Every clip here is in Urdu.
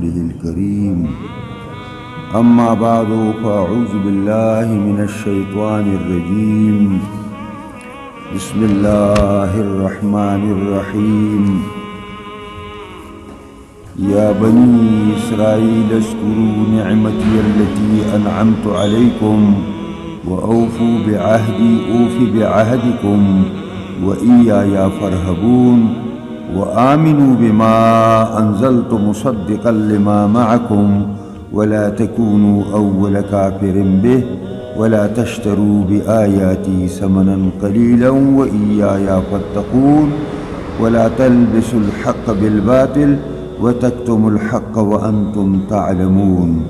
الكريم أما بعد فأعوذ بالله من الشيطان الرجيم بسم الله الرحمن الرحيم يا بني إسرائيل اذكروا نعمتي التي أنعمت عليكم وأوفوا بعهدي أوف بعهدكم وإياي فارهبون وآمنوا بما أنزلت مصدقا لما معكم ولا تكونوا أول كافر به ولا تشتروا بآياتي ثمنا قليلا وإياي فاتقون ولا تلبسوا الحق بالباطل وتكتموا الحق وأنتم تعلمون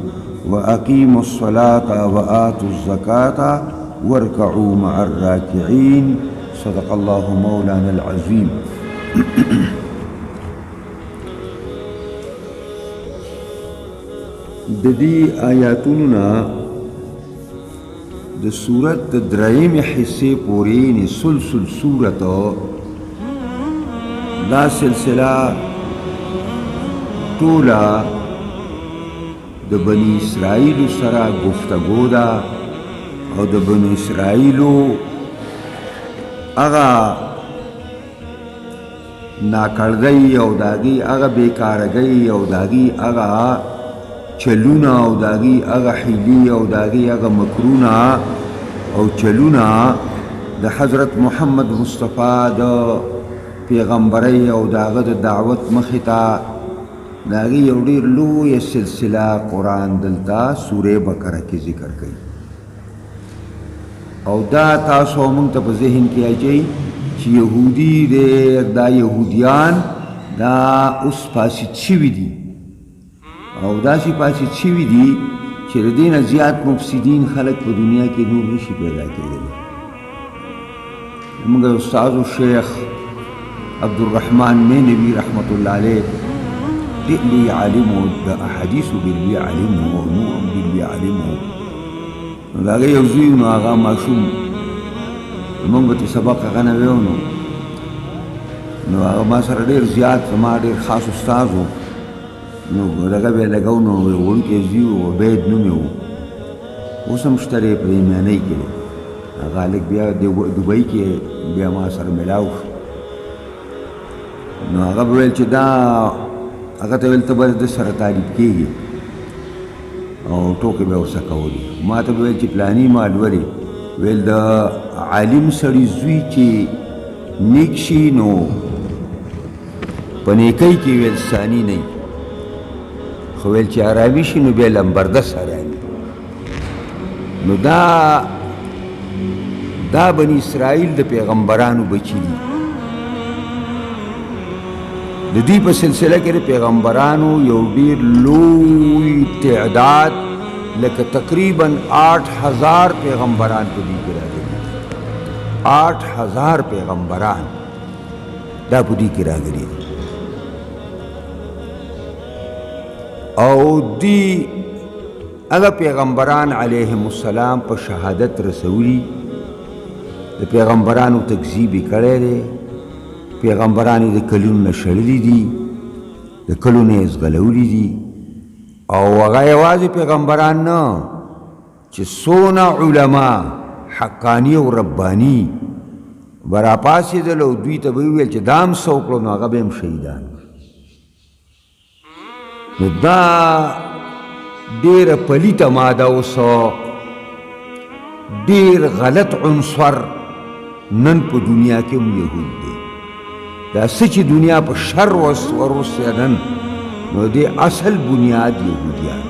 وأقيموا الصلاة وآتوا الزكاة واركعوا مع الراكعين صدق الله مولانا العظيم. د دې آیاتونو نه د سورت دریم حصے پورې سلسل سورت دا سلسله ټوله د بني اسرائیل سره گفتگو ده او د بني اسرائیل هغه ناکړدۍ او داغي هغه بیکارګۍ او داغي هغه چلونه او داغي هغه حیلې او داغي هغه مکرونه او چلونه د حضرت محمد مصطفی د پیغمبرۍ او داغه د دعوت مخې ته داغي یو ډېر لویه سلسله قرآن دلته سورې بقره کې ذکر کوي او دا تاسو موږ ته په ذهن کې اچوي چې یهودي دا یهودیان دا اوس فاسد شوي دي او داسې فاسد شوي دي چې د دې نه زیات مفسدین خلک په دنیا کې نور نشي پیدا کېدلی. زموږ استاد شیخ عبدالرحمن مینوي رحمت الله علیه ډېر لوی عالم و، د احادیثو ډېر لوی عالم و او نور هم ډېر لوی عالم و. نو د هغه یو زوی نو هغه ماشوم موږ به ترې سبق هغه نه ویو نو هغه ما سره ډېر زیات زما ډېر خاص استاد و. نو دغه به یې لګو نو وړوکی زوی و عبید نوم یې و، اوس هم شته دی په دې میانۍ کې دی. هغه هلک بیا دوبۍ کې بیا ما سره میلاو شو. نو هغه به ویل چې دا هغه ته ویل ته به د سره تعریف کېږي او ټوکې به ورسه کولې. ما ته به ویل چې پلاني مال ولې ویل د عالم سړي زوی چې نیک شي نو په نیکۍ کې ویل ثاني نه وي، خو ویل چې عربي شي نو بیا لمبرده سړی. نو دا بني اسرائیل د پیغمبرانو بچي دي. د دې په سلسله کې د پیغمبرانو یو ډېر لوی تعداد لکه تقریبا 8000 پیغمبران په دې کې راغلي. 8000 پیغمبران دا په دې کې راغلي او دی هغه پیغمبران علیهم السلام په شهادت رسولي. د پیغمبرانو تکذیب یې کړی دی، پیغمبران د کلونو نه شړلي دي، د کلونو یې ځغلولي دي. او هغه یوازې پیغمبران نه چې څونه علما حقانی او ربانی به راپاڅېدل او دوی ته به ویل چې دا هم څه وکړو نو هغه به هم شهیدان. نو دا ډېره پلیته ماده اوس ډېر غلط عنصر نن په دنیا کې هم یهود دی. دا څه چې دنیا په شر ورسېدن نو دې اصل بنیاد یهودیان.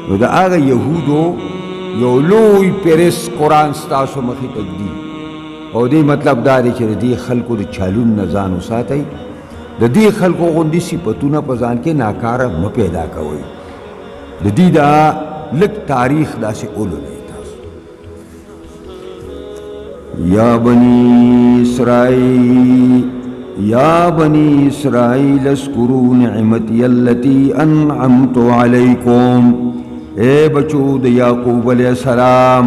نو د هغه یهودو یو لوی پیرس قرآن ستاسو مخې ته ږدي او دې مطلب دا دی چې د دې خلکو د چالون نه ځان وساتئ، د دې خلکو غوندې صفتونه په ځان کې ناکاره مه پیدا کوئ. د دې دا لږ تاریخ داسې ولولئ تاسو. یا بني اسرائیل اذکروا نعمتی التي انعمت علیکم. اے بچو د یعقوب علیہ السلام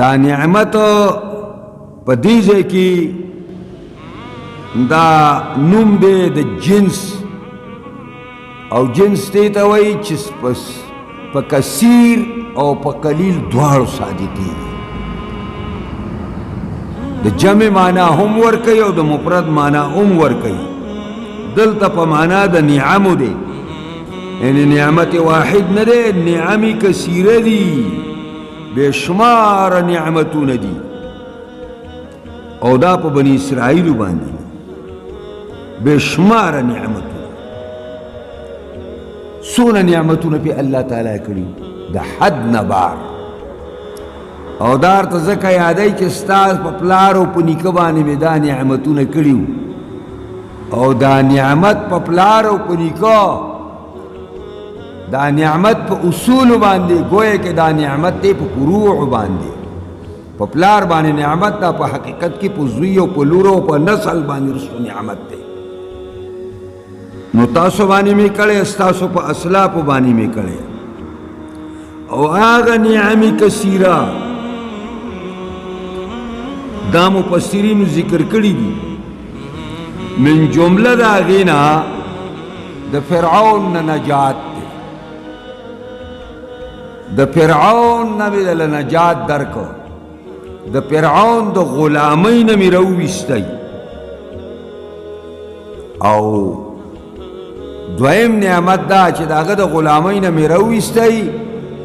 دا نعمت په دې ځای کې دا نوم دی د جنس او جنس دې ته وایي چې په کثیر او په قلیل دواړو صادقي د جمع معنا هم ورکوي او د مفرد معنا هم ورکوي دلته په معنا د نعمو دی یعنی نعمت واحد نه دی نعمې کثیره دي بشمار نعمتونه دي او دا په بني اسرائیلو باندې بشمار نعمتونه څونه نعمتونه په الله تعالی کړي د حد نه بار او دار ته ځکه یادی چې ستاز په پلار او په نیکه باندې مې دا نعمتونه کړي او دا نعمت په پلار او په نیکه دا نعمت په اصول باندې گویا کې دا نعمت دی په فروع باندې په پلار باندې نعمت دا په حقیقت کې په زوی او په لور او په نسل باندې رسو نعمت دی نو تاسو باندې مې کړی ستاسو په اسلافو باندې مې کړی او هغه نعمې کثیره دا مفسرینو ذکر کړي دي من جمله د هغې نه د فرعون نه نجات دی د فرعون نه مې دله نجات درکړ د فرعون د غلامۍ نه مې راوویستی او دویم نعمت دا چې د هغه د غلامۍ نه مې راوویستی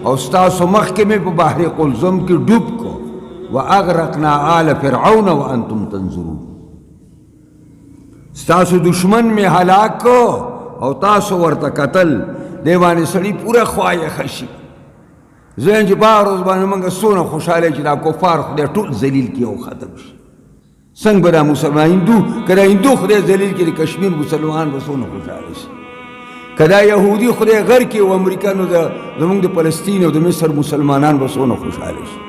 او ستاسو مخکې مې په بحر قلزم کې ډوب کو واغرقنا آل فرعون وانتم تنظرون ستاسو دشمن مې هلاک کو او تاسو ورته کتل دی باندې سړي پوره خوایخه شي ذهن چې په روز باندې موږ څونه خوشحاله چې دا کفار خدای ټول ذلیل کړي او ختم شي څنګه به دا مسلمان هندو که دا هندو خدای ذلیل کړي کشمیر مسلمان به څونه خوشحاله شي که دا یهودي خدای غر کړي او امریکا نو زموږ د فلسطین او د مصر مسلمانان به څونه خوشحاله شي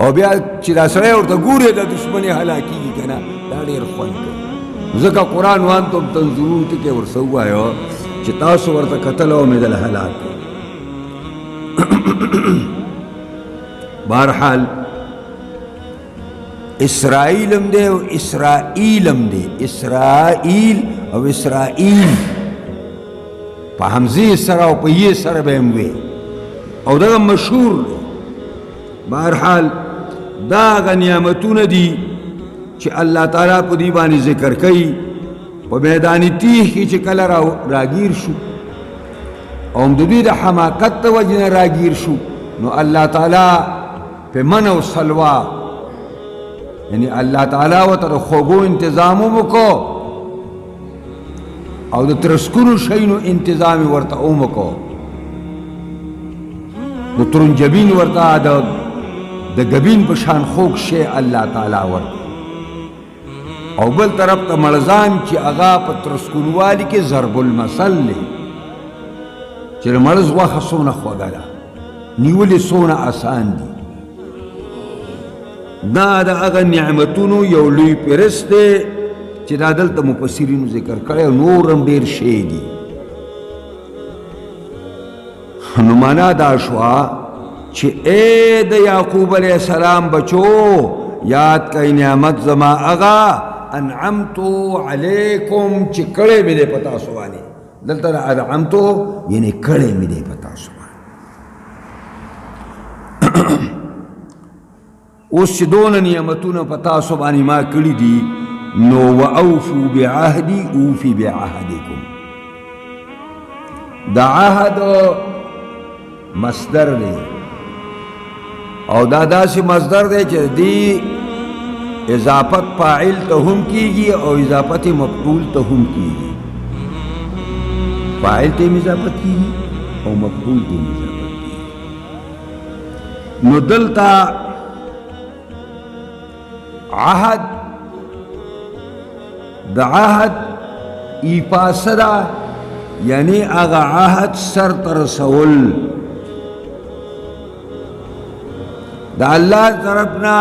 او بیا چې دا سړی ورته ګوري د دشمني هلاکېږي که نه دا ډېر خوند کوي ځکه قرآن وانتم تنظرون ټکې ورته ووایه چې تاسو ورته کتل او مې دله هلاک بہرحال اسرائیل هم دی او اسرائیل هم دی اسرائیل او اسرائیل په حمزې سره او په یې سره به هم وي او دغه مشهور دی بہرحال دا هغه نعمتونه دي چې الله تعالی په دې باندې ذکر کوي په میدان تیح کې چې کله راګیر شو او د دوی د حماقت د وجې نه راګیر شو نو الله تعالی په من او سلوا یعنی الله تعالی ورته د خوږو انتظام هم وکړو او د ترسکونو شیانو انتظام یې ورته هم وکړو د ترنجبین ورته د ګبین په شان خوږ شی الله تعالی ورته او بل طرف ته مړزان چې هغه په ترسکونوالي کې ضرب المثل دی چې د مړز غوښه څونه خوږه ده نیولې څونه آسان دي دا د هغه نعمتونو یو لوی فهرست دی چې دا دلته مفسرینو ذکر کړی نور هم ډېر شی دي نو معنا دا شوه چې ای د یعقوب علیه السلام بچو یاد کئ نعمت زما هغه انعمتو علیکم چې کړی مې دی په تاسو باندې دلته انعمتو یعنی کړی مې دی په تاسو باندې اوس چې دونه نعمتونه په تاسو باندې ما کړي دي نو واوفوا بعهدي اوفي بعهدکم دا عهد مصدر دی او دا داسې مصدر دی چې دی اضافت فاعل ته هم کیږي او اضافت مفعول ته هم کیږي فاعل ته اضافت کیږي او مفعول ته اضافت کیږي نو دلته عهد د عهد ایفا سره یعنی هغه عهد سر ته رسول د الله طرف نه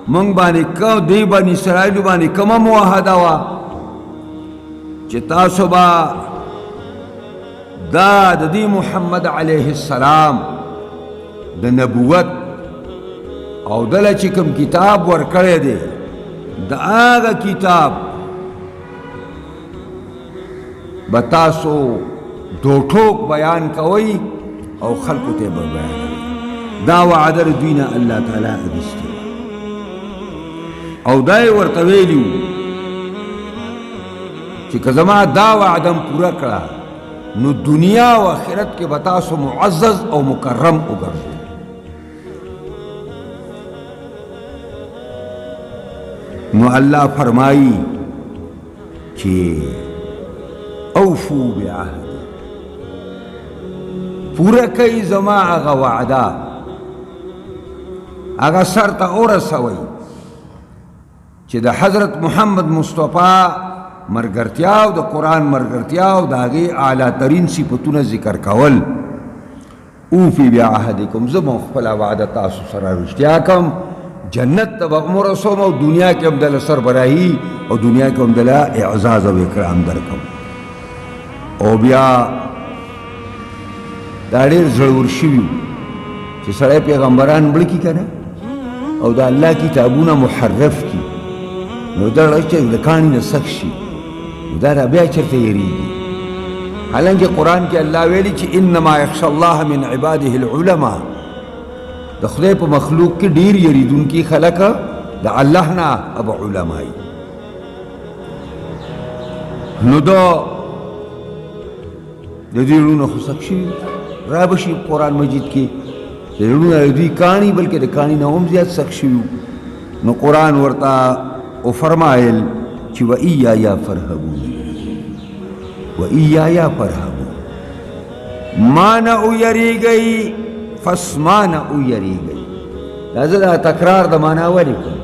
مونږ باندې دی بني اسرائیلو باندې کومه معاهده وه چې تاسو به دا د دې محمد علیه السلام د نبوت او دله چې کوم کتاب ورکړی دی د هغه کتاب به تاسو دوټوک بیان کوئ او خلقو ته به بیانوئ. دا وعده د دوی نه الله تعالی اخیستې او دا یې ورته ویلي وو چې که زما دا وعده م پوره کړه نو دنیا او آخرت کې به تاسو معزز او مکرم وګرځو. نو الله فرمایي چې اوفو بعهد، پوره کوي زما هغه وعده، هغه سر ته ورسوئ چې د حضرت محمد مصطفی مرګرتیا او د قرآن مرګرتیا او د هغې اعلی ترین صفتونه ذکر کول. اوفي بعهدکم، زه به خپله وعده تاسو سره رښتیا کړم، جنت ته به هم ورسوم او دنیا کې هم دله سربراهي او دنیا کې هم دله اعزاز او اکرام درکړم. او بیا دا ډېر زړور شوي چې سړی پیغمبران مړه کي که نه او د الله کتابونه محرف کي، نو دا چې د کاڼي نه سخت شي نو دا بیا چېرته یېرېږي. حالانکه قرآن کې الله ویلي چې انما یخشى الله من عباده العلماء، د خدای په مخلوق کې ډېر یریدونکي خلک د الله نه اب علماء. نو دا د دې زړونه خو سخت شوي را به شي قرآن مجید کې د زړونه د دوی کاڼي بلکې د کاڼي نه هم زیات سخت شوي. نو قرآن ورته وفرمایل چې وإیایا فرهبون، وإیایا فرهبون، ما نه ویریږئ فسما نه ویریږئ. دا زه دا تکرار د معنا ولې کوم؟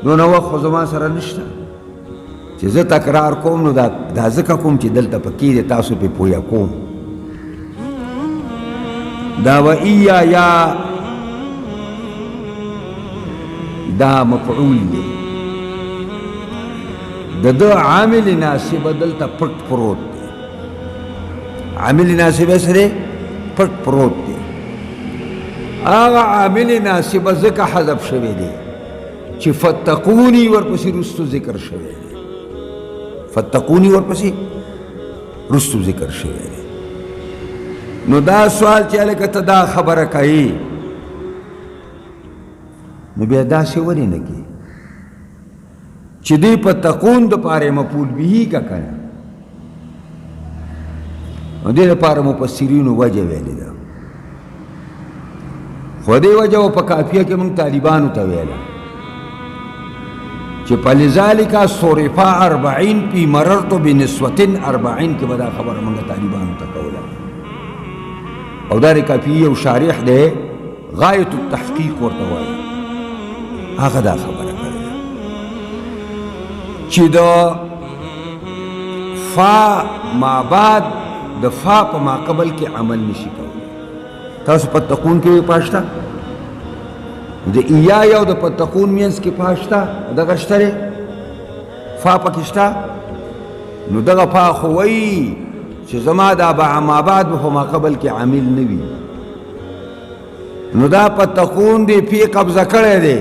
دونه وخت خو زما سره نشته چې زه تکرار کوم، نو دا ځکه کوم چې دلته پکې دی تاسو پې پویه کوم. دا وإیایا دا مفعول دی، د ده عامل ناسبه دلته پټ پروت دی. عامل ناسبه سره پټ پروت دی. هغه عامل ناسبه ځکه حذف شوی دی چې فتقوني ورپسې رستو ذکر شوی دی. فتقوني ورپسې رستو ذکر شوی دی. نو دا سوال چې هلکه ته دا خبره کوي نو بیا داسې ولې نه کوي چې دی په تقون دپاره مفعول به که که نه؟ نو دې دپاره مفسرینو وجه ویلې ده، خو دې وجه و په کافیه کې موږ طالبانو ته ویله چې فلذلک صرف 40 فی مررت بنسوة 40 کې به دا خبره موږ طالبانو ته کوله. او دا د کافیه یو شارح دی غایت التحقیق ورته وایي، هغه دا خبره کړې ده چې د فا ما بعد د فا په ماقبل کې عمل نشي کولی. تاسو پتقون کې پاشته د ایایا او د پتقون مینس کې پاشته دغه شته فا پکې شته. نو دغه فا خو وایي چې زما دا ما بعد په ماقبل کې عامل نه وي. نو دا پتقون دی پی قبضه کړی دی،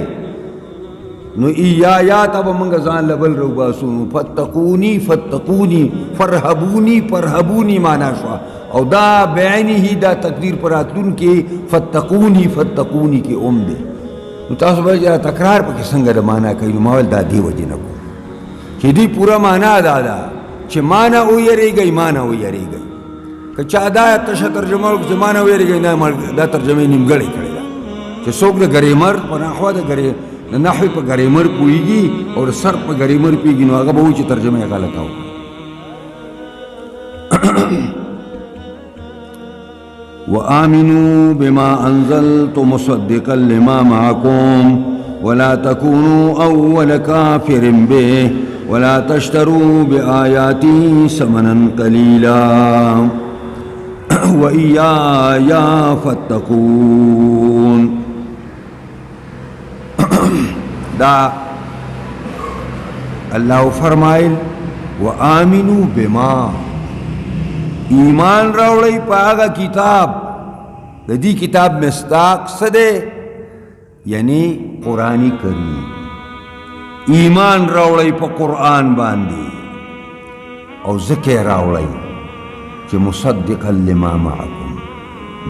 نو ایایا ته به موږ ځان له بل روباسو. نو فتقوني فتقوني فرهبوني فرهبوني معنا شوه، او دا بعینه دا تقدیر پر راتلونکې فتقوني فتقوني کې دی. نو تاسو به تکرار پکې څنګه د معنا کوي؟ نو ما ویل دا دې وجې نه کوم چې دوی پوره معنا دا ده چې ما نه ویریږئ ما نه ویریږئ. که چا دا تشه ترجمه وکړي چې ما نه ویریږئ، دا ترجمه یې نیمګړې کړې ده چې څوک د ګریمر په نحوه د نحوی په ګریمر پوهېږي او د صرف په ګریمر پوهېږي، نو هغه به وایي چې ترجمه یې غلطه وکړه. وآمنوا بما أنزلت مصدقا لما معكم ولا تكونوا أول كافر به ولا تشتروا بآياتي ثمنا قليلا وإياي فاتقون. دا اللہ فرمائل وآمنوا بما، ایمان راوڑی پا آغا کتاب، دا دی کتاب مصداق سدے یعنی قرآنی کریم ایمان راوړی په قرآن باندې او ذکر راوړی چې مصدقا لما معکم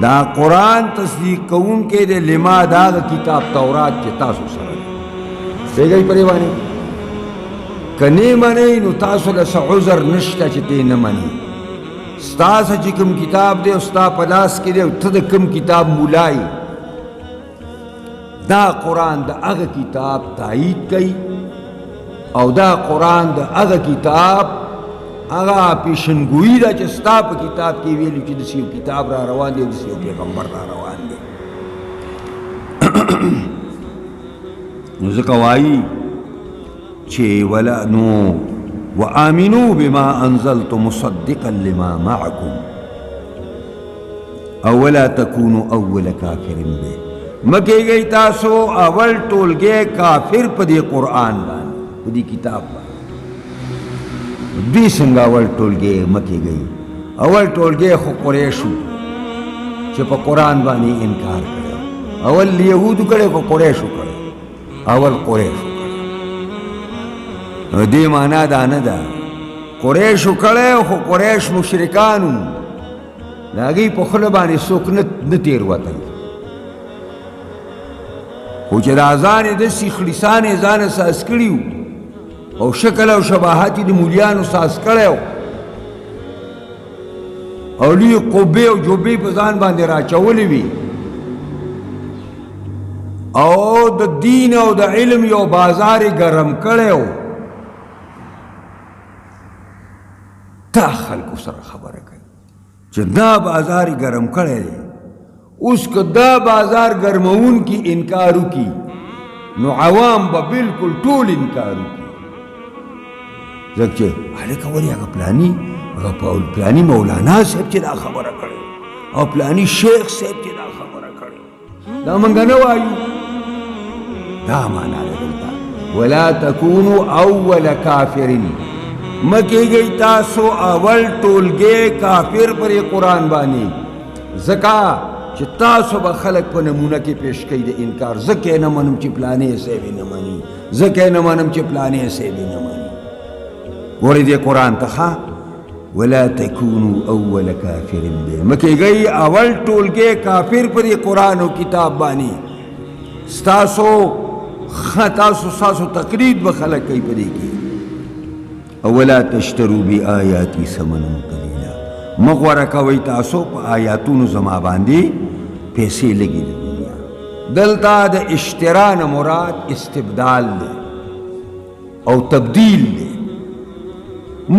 دا قرآن تصدیق کون کے دے لما دا کتاب تورات کے تاسو سره دی گئی پرې باندې کنی منی نو تاسو له عذر نشته چې تی نه منی ستاسو چې کوم کتاب دی او ستا په لاس کې دی او ته د کوم کتاب مولای دا قرآن د هغه کتاب تایید کوي او دا قرآن د هغه کتاب هغه پیشنګویی ده چې ستا په کتاب کې ویلي چې داسې یو کتاب را روان دی او داسې یو پیغمبر را روان دی نو ځکه وایي چې ولا نو وآمنوا بما انزلت مصدقا لما معكم او ولا تكونوا اول کافر به مکه گئی تاسو اول ټولګه کافر په دې قرآن باندې په دې کتاب باندې دوی څنګه اول ټولګه مکه گئی اول ټولګه خو قریشو چې په قرآن باندې انکار کړو اول يهودو کړو خو قریشو کړو اول قریشو کړو دې معنا دا نه ده قریشو کړو خو قریش مشرکانو لاګي په خله باندې څوک نه تیر وته خو چې دا ځان د سیخلیسان ځان ساس کړیو او شکل او شباهت د مولیانو ساس کړو او لوی قبه او جوبې په ځان باندې راچولې وي او د دین او د علم یو بازار ګرم کړو تا خلکو سره خبره کوي چې دا بازار ګرم کړی دی اس کو دا بازار گرمون کی انکارو کی نو عوام با بالکل طول انکارو کی زکچه حالی کولی اگا پلانی مولانا صاحب چی دا خبر کرے او پلانی شیخ صاحب چی دا خبر کرے دا منگا نو آئیو دا مانا لگلتا ولا تکونو اول کافرین مکی گئی تاسو اول طولگے کافر پر قرآن بانی زکا چې تاسو به خلق په نمونه کې پیش کوي د انکار زکه نه منم چې پلانې سیوی نه مني زکه نه منم چې پلانې سیوی نه مني ګورې دې قرآن ته ولا تکونوا اول کافر به مکه گئی اول ټولګه کافر پر قرآن او کتاب باندې ستاسو تقلید به خلق کوي په دې کې اولا تشتروا بآیاتی ثمنا قلیلا مغوره کوي تاسو په آیاتونو زما باندې پیسې لګي د دنیا دلته د اشترا نه مراد استبدال دی او تبدیل دی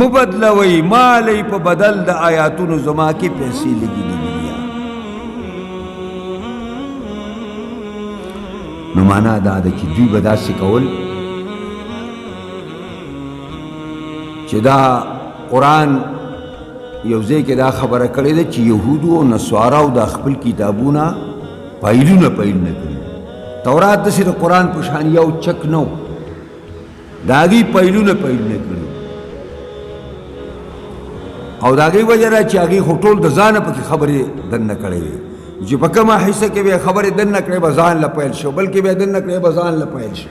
مبدلوي مالی په بدل د آیاتونو زما کې پیسې لګي د دنیا نو معنا دا ده چې دوی به داسې کول چې دا قرآن یو ځای کې دا خبره کړې ده چې یهودو او نصاراو د خپل کتابونه پایلونه کړي تورات داسې د قرآن په شان یو چک نه و د هغې پایلونه کړي او د هغې وجه ده چې هغې خو ټول د ځانه پکې خبرې دننه کړې وې چې په کومه حصه کې به خبرې دننه کړې به ځان له پیل شو بلکې به دننه کړې به ځان له پیل شو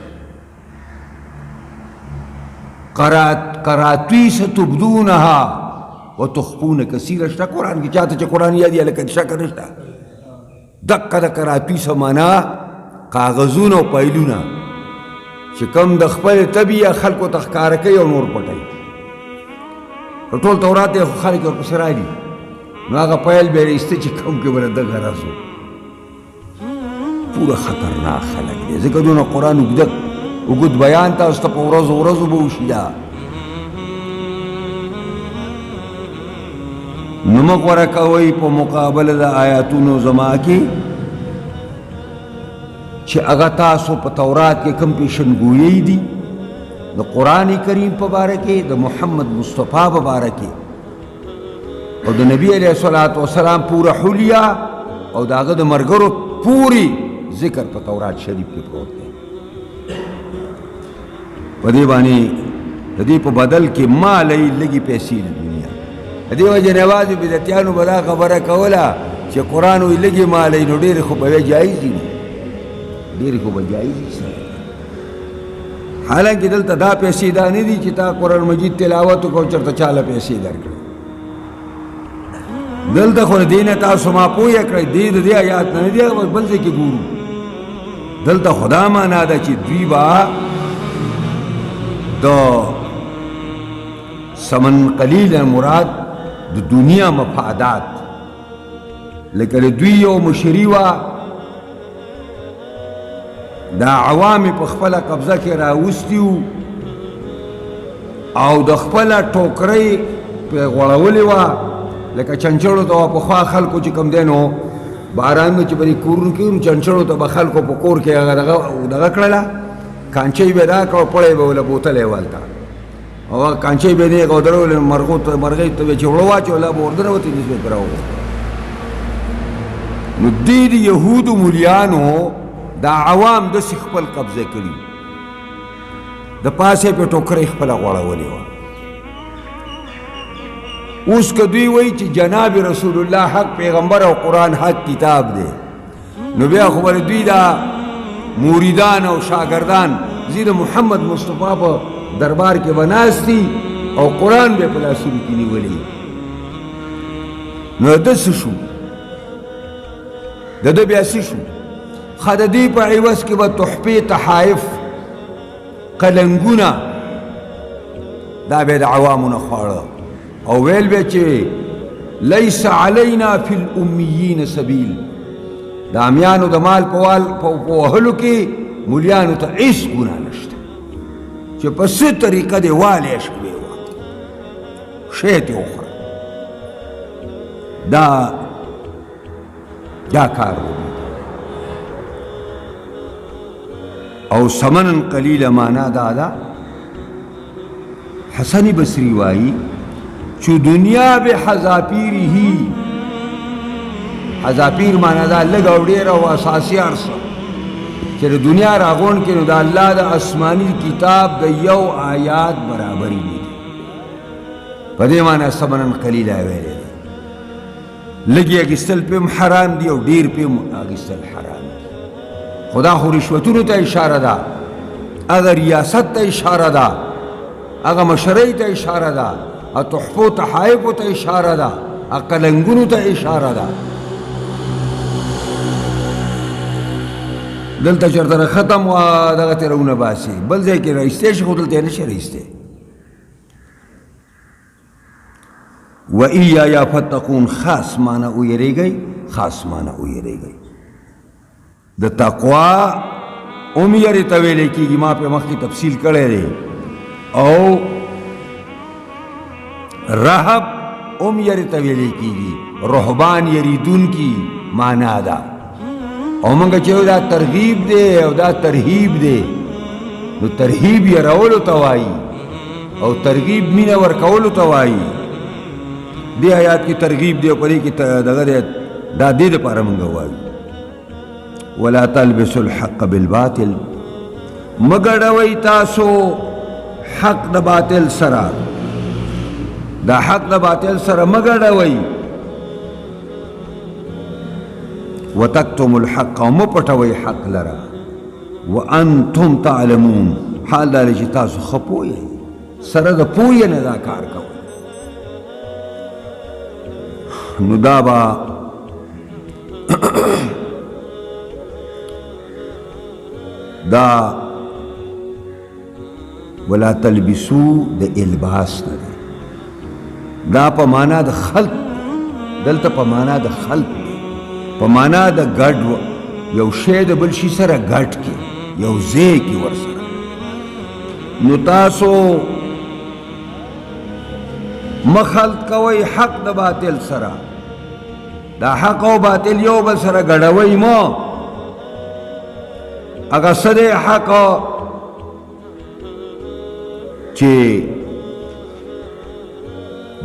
قراتویس تبدونها وتخفون کثیره شته قرآن کې چاته چې قرآن یاد یې لکه شک نشته دقه د قراتوی سمانا کاغذونه او پایلونه چې کوم د خپل طبیعه خلکو ته ښکاره کوي او نور پټوي ټول تورات یې خلک ورپسې راځي نو هغه پیل به یې ایسته چې کوم کې به دغه راز و پوره خطرناک خلک دی ځکه دونه قرآن اوږد بیان تاسو ته په ورځو به وشي دا نو مغوره کوئ په مقابله د آیاتونو زما کې چې هغه تاسو په تورات کې کوم پیشنګویی دي د قرآن کریم په باره کې د محمد مصطفی په باره کې او د نبی علیه الصلاۃ والسلام پوره حلیه او د هغه د ملګرو پوری ذکر په تورات شریف کې پروت دی په دې باندې د دې په بدل کې مالی لږې پیسې د دنیا د دې وجه نه یوازې بدعتیانو به دا خبره کوله چې قرآن وایي لږې مالی نو ډېرې خو به جایز دي ډېرې خو به جایز دي. حالانکه دلته دا پیسې دا نه دي چې تا قرآن مجید تلاوت وکړو چېرته چاله پیسې درکړې. دلته خو دې نه تاسو ما پوهه کړئ، دې د دې آیات نه دي، هغه بل ځای کې ګورو. دلته خدا معنا ده چې دوی به د ثمن قلیل مراد د دنیا مفادات، لکه د دوی یو مشري وه، دا عوام په خپله قبضه کې راوستي وو او د خپله ټوکرۍ پرې غوړولې وه، لکه چنچړو ته پخوا خلکو چې کوم دی نو باران چې به یې کورونو کې وو، چنچړو ته به خلکو په کور کې هغه دغه کړله، کانچۍ به یې راکړه، پړی به له بوتل یې ولته، او هغه کانچۍ به یې دې غودرولې، مرغۍ ته به چې وړه واچوله به ورته نوتې نس به پرې راوغوښته. نو دې د یهودو مولیانو دا عوام داسې خپل قبضه کړي، د پاسه په ټوکرۍ خپله غوړولې وه. اوس که دوی وایي چې جناب رسول الله حق پیغمبر او قرآن حق کتاب دی، نو بیا خو به دوی دا موریدان او شاگردان زیر محمد مصطفی په دربار کې به ناست دي او قرآن به په لاسونو کې نیولی. نو ده څه شو؟ د ده بیا څه شو؟ ښه د دې په عوض کې به تحفې، تحایف، قلنګونه دا به د عوامو نه خواړه او ویل به چې لیس علینا فی الامیین سبیل، د امیانو د مال په وهلو کې مولیانو ته هېڅ ګناه نشته، چې په څه طریقه دې والی شوې وه شی دې وخوره. دا کار و. او ثمنن قلیل معنا دا ده، حسن بصری وایي چې دنیا به حذافیره، حذافیر معنا دا لږ او ډېر او اساسي ارسه چې د دنیا راغونډ کړي، نو د الله د آسماني کتاب د یو آیات برابري نه دي. په دې معنا ثمنن قلیل ویلی دی. لږ یې اخیستل پې هم حرام دي او ډېر پې هم اخیستل حرام دي. خدا خو رشوتونو ته اشاره ده، هغه ریاست ته اشاره ده، هغه مشرۍ ته اشاره ده، تحفو تحایفو ته اشاره ده، قلنګونو ته اشاره ده. دلته چېرته ختم و دغه ترې رونه باسي، بل ځای کې رایستی شي، خو دلته یې نشي رایستی. و ایایا فتقون، خاص معنی ویریږئ، خاص معنی ویریږئ. د تقوا هم یری ته ویلی کېږي، ما پرې مخکې تفصیل کړی دی، او رهب هم یری ته ویلی کېږي، رهبان یریدونکي معنا ده. او موږ چې دا ترغیب دی او دا ترهیب دی، نو ترهیب یرولو ته وایي او ترغیب مینه ورکولو ته وایي. دې آیات کې ترغیب دی او په دې کې دغه دی، دا دې دپاره موږ وایو ولا تلبسوا الحق بالباطل، مګډوئ تاسو حق د باطل سره، دا حق د باطل سره مګډوئ. وتکتموا الحق، او مه پټوئ حق لره، وانتم تعلمون، حال دا دی چې تاسو ښه پوهیئ، سره د پوهې نه دا کار کوئ. نو دا به دا ولا تلبسو د الباس نه دی، دا په معنا د خلط، دلته په معنا د خلط دی، په معنا د ګډ، یو شی د بل شي سره ګډ کې، یو ځای کې ورسره. نو تاسو مه خلط کوئ حق د باطل سره، دا حق او باطل یو بل سره ګډوئ مه. اگر څه دی حق چې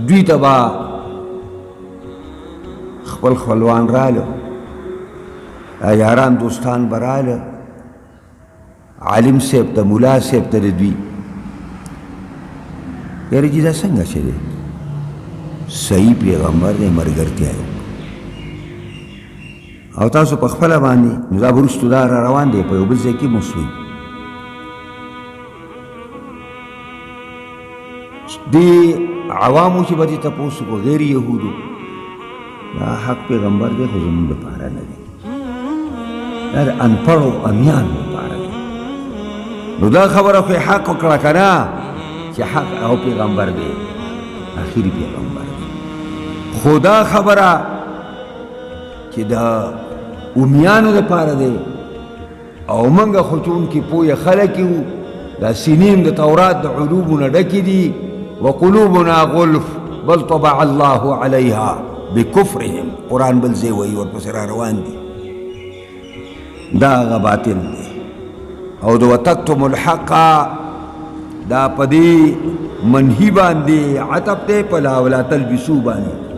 دوی ته به خپل خپلوان راله، یاران دوستان به راله، عالم صاحب ته، ملا صاحب ته د دوی یاره چې دا څنګه چې دی صحیح پیغمبر دی، ملګرتیا یې او تاسو په خپله باندې نو دا به وروستو دا را روان دی په یو بل ځای کې موسوي دې عوامو چې به دې تپوس وکړو غیر یهودو دا حق پیغمبر دی خو زمونږ دپاره نه دی دا د انپړو امیانو دپاره دی نو دا خبره خو یې حق وکړه که نه چې حق او پیغمبر دی آخري پیغمبر دی خو دا خبره چې دا امیانو دپاره دی او موږ خو چونکې پویه خلک یو دا سینې د تورات د علومو نه ډکې دي وقلوبنا غلف بل طبع الله عليها بكفرهم قرآن بل ځای وایي ورپسې را روان دي دا هغه باطل دی او د وتکتم الحق دا په دې منهي باندې عطف دی په لا ولا تلبسو باندې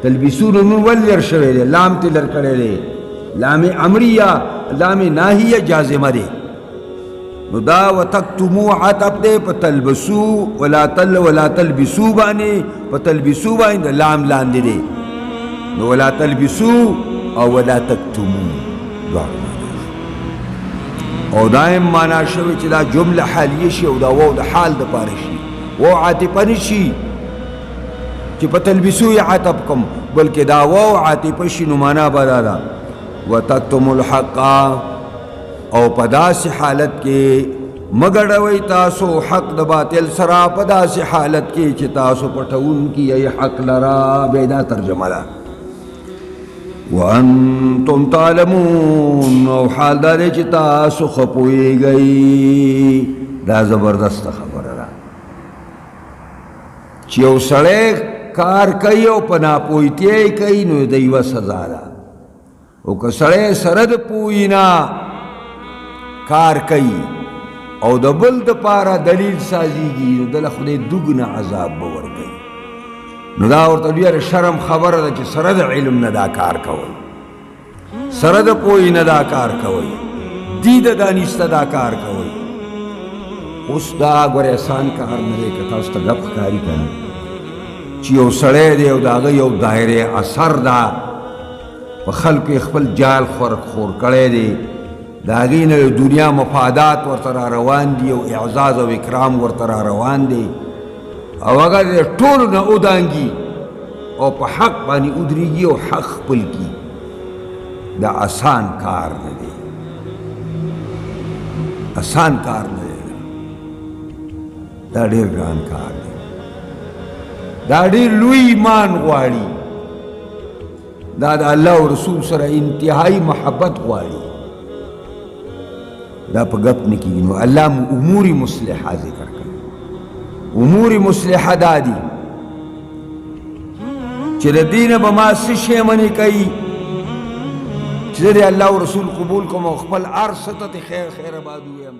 تلبسو نون ولر شوی دی لام ته لر کړی دی لام امریه لام ناهیه جازمه دی نو دا وتکتمو عطف دی په تلبسو ولا تلبسو باندې په تلبسو باندې لام لاندې دی نو ولا تلبسو او ولا تکتمو او دائم معنا شوی چې دا جمله حالیه شي او دا واو د حال د پاره شي و عاطفه نشي چې په تلبسو یې عطف کوم بلکې دا واو عاطفه شي نو معنا به دا ده وتکتم الحق او په داسې حالت کې مګړوئ تاسو حق د باطل سره په داسې حالت کې چې تاسو پټوونکي یې حق لرا بیا دا ترجمه ده وانتم تعلمون او حال دا دی چې تاسو ښه پوهیږئ دا زبردسته خبره ده چې یو سړی کار کوي او په ناپوهتیا یې کوي نو د یوه سزا ده او که سړی سره د پوهې نه کار کوي او د بل دپاره دلیل سازیږي نو دله خدای دوږنه عذاب به ورکوي نو دا ورته ډېره شرم خبره ده چې سره د علم نه دا کار کوئ سره د پوهې نه دا کار کوئ دی د دانسته دا کار کوئ اوس دا ګورې احسان کار نه دی که تاسو ته ګپ ښکاري که نه چې یو سړی دی او د هغه یو دایرې اثر ده په خلکو یې خپل جال خور کړی دی د هغې نه د دنیا مفادات ورته را روان دي او اعزاز او اکرام ورته را روان دی او هغه د ټولو نه ودانګي او په حق باندې ودرېږي او حق خپل کي دا آسان کار نه دی آسان کار نه دی دا ډېر ګران کار دی دا ډېر لوی ایمان غواړي دا د الله او رسول سره انتهایی محبت غواړي دا په ګپ نه کېږي نو الله امور مصلحه ذکر کوي امور مصلحه دا دي چې د دې نه به ما څه شی منې کوي چې زه د الله او رسول قبول کوم او خپل هر څه ته خیر آباد ویم